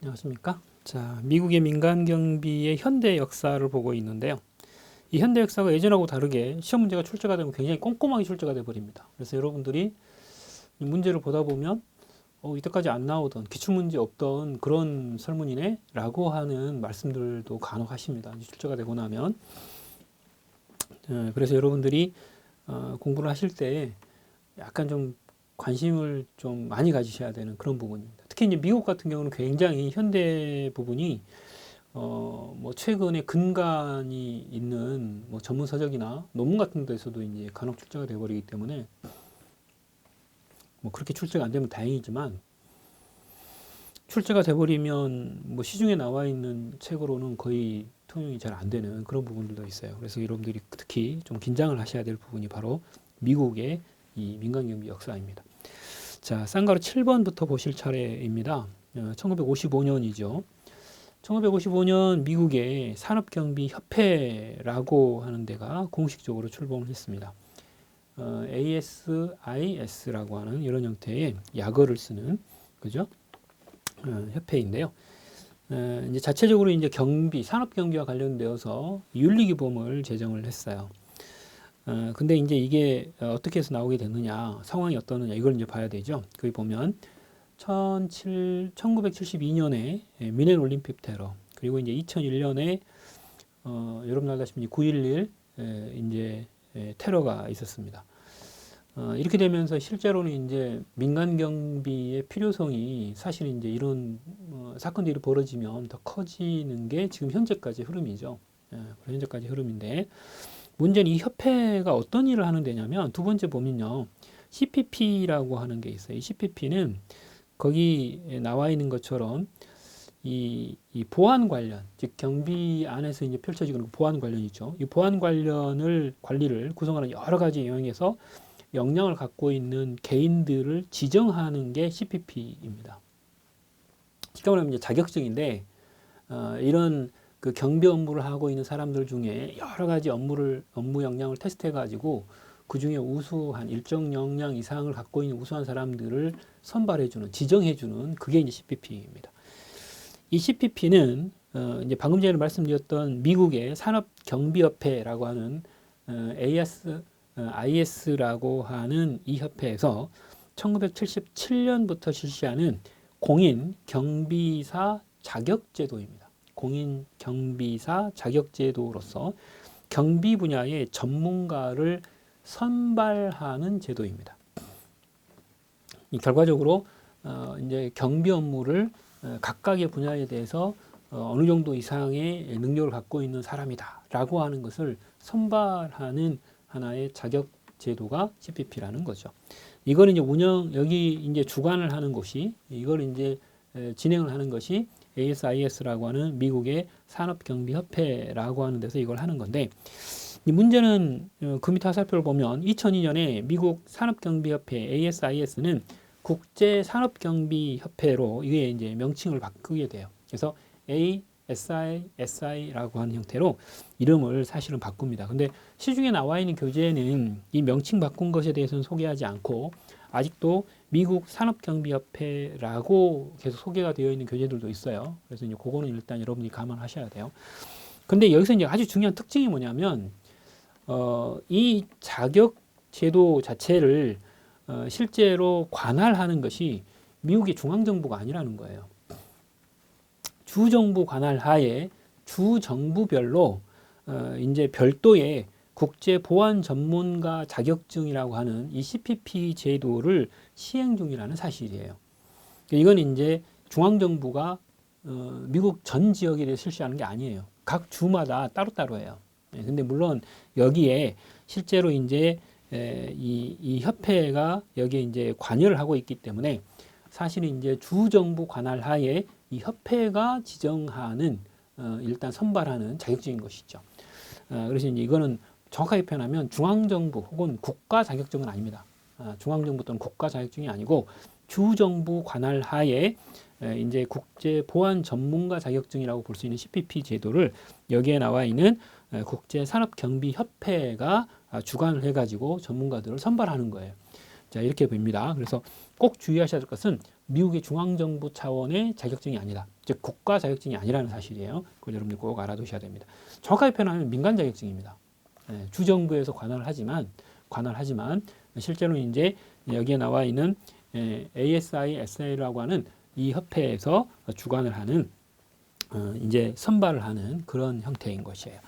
안녕하십니까? 자, 미국의 민간 경비의 현대 역사를 보고 있는데요. 이 현대 역사가 예전하고 다르게 시험 문제가 출제가 되면 굉장히 꼼꼼하게 출제가 돼 버립니다. 그래서 여러분들이 이 문제를 보다 보면 이때까지 안 나오던 기출문제 없던 그런 설문이네 라고 하는 말씀들도 간혹 하십니다. 출제가 되고 나면. 그래서 여러분들이 공부를 하실 때 약간 좀 관심을 좀 많이 가지셔야 되는 그런 부분입니다. 특히 이제 미국 같은 경우는 굉장히 현대 부분이 뭐 최근에 근간이 있는 뭐 전문 서적이나 논문 같은 데서도 이제 간혹 출제가 되어버리기 때문에 뭐 그렇게 출제가 안 되면 다행이지만 출제가 돼버리면 뭐 시중에 나와 있는 책으로는 거의 통용이 잘 안 되는 그런 부분들도 있어요. 그래서 여러분들이 특히 좀 긴장을 하셔야 될 부분이 바로 미국의 이 민간경비 역사입니다. 자, 쌍가루 7번부터 보실 차례입니다. 1955년이죠. 1955년 미국의 산업경비협회라고 하는 데가 공식적으로 출범을 했습니다. ASIS라고 하는 이런 형태의 약어를 쓰는 그죠? 협회인데요. 이제 자체적으로 이제 경비, 산업경비와 관련되어서 윤리기금을 제정을 했어요. 근데 이제 이게 어떻게 해서 나오게 됐느냐, 상황이 어떠느냐, 이걸 이제 봐야 되죠. 거기 보면 1972년에 미넨 올림픽 테러, 그리고 이제 2001년에 여러분 알다시피 9.11 이제 테러가 있었습니다. 이렇게 되면서 실제로는 이제 민간 경비의 필요성이 사실 이제 이런 사건들이 벌어지면 더 커지는 게 지금 현재까지 흐름이죠. 현재까지 흐름인데 문제는 이 협회가 어떤 일을 하는 데냐면 두 번째 보면요. CPP라고 하는 게 있어요. 이 CPP는 거기 나와 있는 것처럼 이 보안 관련, 즉 경비 안에서 이제 펼쳐지는 보안 관련이죠. 이 보안 관리를 구성하는 여러 가지 영역에서 역량을 갖고 있는 개인들을 지정하는 게 CPP입니다. 쉽게 말하면 이제 자격증인데 이런 그 경비 업무를 하고 있는 사람들 중에 여러 가지 업무 역량을 테스트해 가지고 그 중에 우수한 일정 역량 이상을 갖고 있는 우수한 사람들을 선발해주는, 지정해주는 그게 이제 CPP입니다. 이 CPP는 이제 방금 전에 말씀드렸던 미국의 산업경비협회라고 하는 IS라고 하는 이 협회에서 1977년부터 실시하는 공인 경비사 자격제도입니다. 공인 경비사 자격제도로서 경비 분야의 전문가를 선발하는 제도입니다. 이 결과적으로 이제 경비 업무를 각각의 분야에 대해서 어느 정도 이상의 능력을 갖고 있는 사람이다라고 하는 것을 선발하는 하나의 자격 제도가 CPP라는 거죠. 이걸 이제 여기 이제 주관을 하는 곳이, 이걸 이제 진행을 하는 것이 ASIS라고 하는 미국의 산업경비협회라고 하는 데서 이걸 하는 건데, 이 문제는 그 밑에 화살표를 보면 2002년에 미국 산업경비협회 ASIS는 국제산업경비협회로 이게 이제 명칭을 바꾸게 돼요. 그래서 ASIS라고 하는 형태로 이름을 사실은 바꿉니다. 근데 시중에 나와 있는 교재에는 이 명칭 바꾼 것에 대해서는 소개하지 않고 아직도 미국 산업경비협회라고 계속 소개가 되어 있는 교재들도 있어요. 그래서 이제 그거는 일단 여러분이 감안하셔야 돼요. 근데 여기서 이제 아주 중요한 특징이 뭐냐면 이 자격 제도 자체를 실제로 관할하는 것이 미국의 중앙정부가 아니라는 거예요. 주정부 관할 하에 주정부별로 이제 별도의 국제 보안 전문가 자격증이라고 하는 이 CPP 제도를 시행 중이라는 사실이에요. 이건 이제 중앙정부가 미국 전 지역에 대해 실시하는 게 아니에요. 각 주마다 따로따로예요. 근데 물론 여기에 실제로 이제 이 협회가 여기에 이제 관여를 하고 있기 때문에 사실은 이제 주정부 관할 하에 이 협회가 지정하는 일단 선발하는 자격증인 것이죠. 그래서 이제 이거는 정확하게 표현하면 중앙정부 혹은 국가 자격증은 아닙니다. 중앙정부 또는 국가 자격증이 아니고 주정부 관할 하에 이제 국제 보안 전문가 자격증이라고 볼 수 있는 CPP 제도를 여기에 나와 있는 국제산업경비협회가 주관을 해가지고 전문가들을 선발하는 거예요. 자, 이렇게 봅니다. 그래서 꼭 주의하셔야 될 것은 미국의 중앙정부 차원의 자격증이 아니다. 즉 국가 자격증이 아니라는 사실이에요. 그걸 여러분들 꼭 알아두셔야 됩니다. 정확하게 표현하면 민간 자격증입니다. 주정부에서 관할하지만 실제로는 이제 여기에 나와 있는 ASISA라고 하는 이 협회에서 주관을 하는 이제 선발을 하는 그런 형태인 것이에요.